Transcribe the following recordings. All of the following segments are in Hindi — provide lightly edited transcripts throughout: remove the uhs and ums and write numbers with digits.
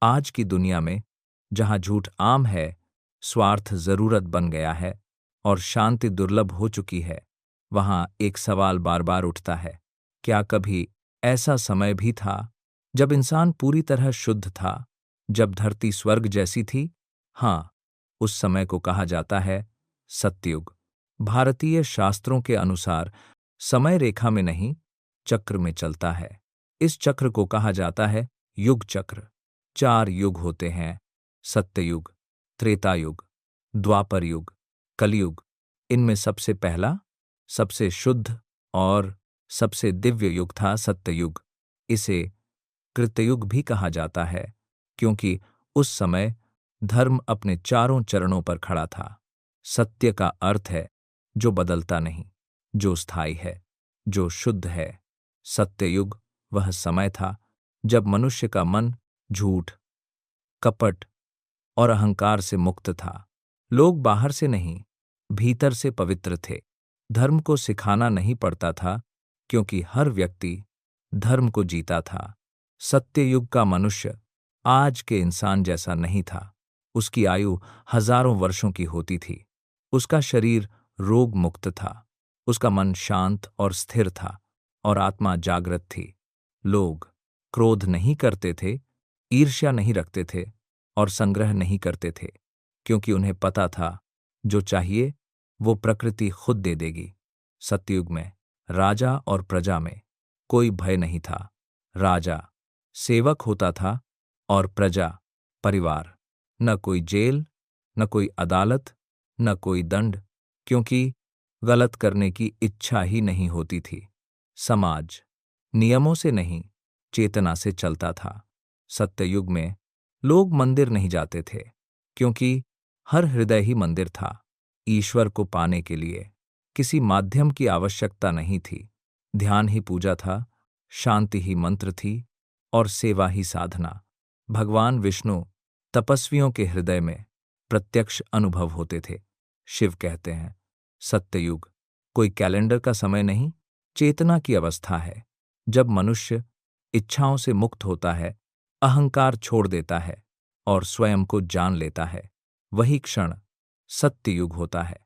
आज की दुनिया में जहां झूठ आम है, स्वार्थ जरूरत बन गया है और शांति दुर्लभ हो चुकी है, वहां एक सवाल बार बार उठता है। क्या कभी ऐसा समय भी था जब इंसान पूरी तरह शुद्ध था, जब धरती स्वर्ग जैसी थी? हाँ, उस समय को कहा जाता है सत्ययुग। भारतीय शास्त्रों के अनुसार समय रेखा में नहीं, चक्र में चलता है। इस चक्र को कहा जाता है युग चक्र। 4 युग होते हैं: सत्ययुग, त्रेता युग, द्वापर युग, कलयुग। इनमें सबसे पहला, सबसे शुद्ध और सबसे दिव्य युग था सत्ययुग। इसे कृतयुग भी कहा जाता है, क्योंकि उस समय धर्म अपने चारों चरणों पर खड़ा था। सत्य का अर्थ है जो बदलता नहीं, जो स्थायी है, जो शुद्ध है। सत्ययुग वह समय था जब मनुष्य का मन झूठ, कपट और अहंकार से मुक्त था। लोग बाहर से नहीं, भीतर से पवित्र थे। धर्म को सिखाना नहीं पड़ता था, क्योंकि हर व्यक्ति धर्म को जीता था। सत्ययुग का मनुष्य आज के इंसान जैसा नहीं था। उसकी आयु हजारों वर्षों की होती थी। उसका शरीर रोग मुक्त था। उसका मन शांत और स्थिर था और आत्मा जागृत थी। लोग क्रोध नहीं करते थे, ईर्ष्या नहीं रखते थे और संग्रह नहीं करते थे, क्योंकि उन्हें पता था जो चाहिए वो प्रकृति खुद दे देगी। सतयुग में राजा और प्रजा में कोई भय नहीं था। राजा सेवक होता था और प्रजा परिवार। न कोई जेल, न कोई अदालत, न कोई दंड, क्योंकि गलत करने की इच्छा ही नहीं होती थी। समाज नियमों से नहीं, चेतना से चलता था। सत्ययुग में लोग मंदिर नहीं जाते थे, क्योंकि हर हृदय ही मंदिर था। ईश्वर को पाने के लिए किसी माध्यम की आवश्यकता नहीं थी। ध्यान ही पूजा था, शांति ही मंत्र थी और सेवा ही साधना। भगवान विष्णु तपस्वियों के हृदय में प्रत्यक्ष अनुभव होते थे। शिव कहते हैं सत्ययुग कोई कैलेंडर का समय नहीं, चेतना की अवस्था है। जब मनुष्य इच्छाओं से मुक्त होता है, अहंकार छोड़ देता है और स्वयं को जान लेता है, वही क्षण सत्ययुग होता है।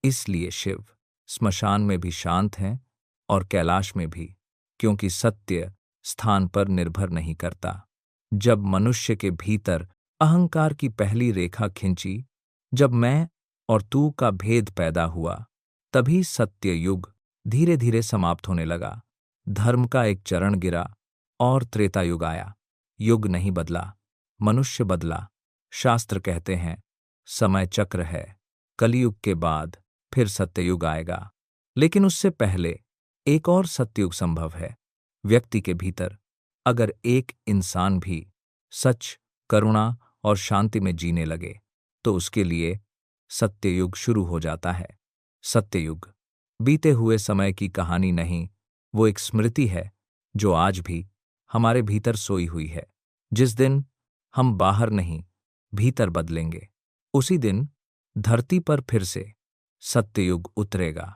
इसलिए शिव स्मशान में भी शांत हैं और कैलाश में भी, क्योंकि सत्य स्थान पर निर्भर नहीं करता। जब मनुष्य के भीतर अहंकार की पहली रेखा खिंची, जब मैं और तू का भेद पैदा हुआ, तभी सत्य युग धीरे धीरे समाप्त होने लगा। धर्म का एक चरण गिरा और त्रेता युग आया। युग नहीं बदला, मनुष्य बदला। शास्त्र कहते हैं समय चक्र है, कलयुग के बाद फिर सत्ययुग आएगा। लेकिन उससे पहले एक और सत्ययुग संभव है। व्यक्ति के भीतर अगर एक इंसान भी सच, करुणा और शांति में जीने लगे, तो उसके लिए सत्ययुग शुरू हो जाता है। सत्ययुग बीते हुए समय की कहानी नहीं, वो एक स्मृति है जो आज भी हमारे भीतर सोई हुई है। जिस दिन हम बाहर नहीं, भीतर बदलेंगे, उसी दिन धरती पर फिर से सत्ययुग उतरेगा।